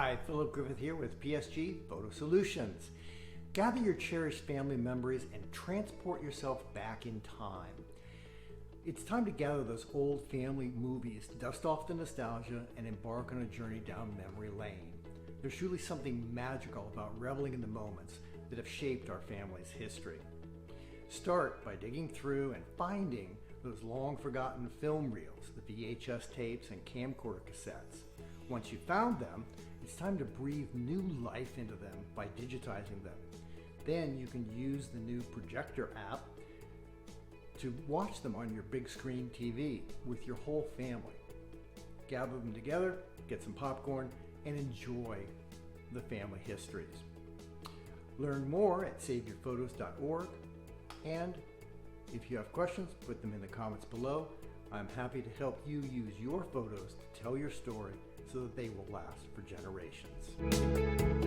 Hi, Philip Griffith here with PSG Photo Solutions. Gather your cherished family memories and transport yourself back in time. It's time to gather those old family movies, dust off the nostalgia, and embark on a journey down memory lane. There's truly something magical about reveling in the moments that have shaped our family's history. Start by digging through and finding those long forgotten film reels, the VHS tapes and camcorder cassettes. Once you've found them, it's time to breathe new life into them by digitizing them. Then you can use the new projector app to watch them on your big screen TV with your whole family. Gather them together, get some popcorn, and enjoy the family histories. Learn more at saveyourphotos.org, and if you have questions, put them in the comments below. I'm happy to help you use your photos to tell your story so that they will last for generations.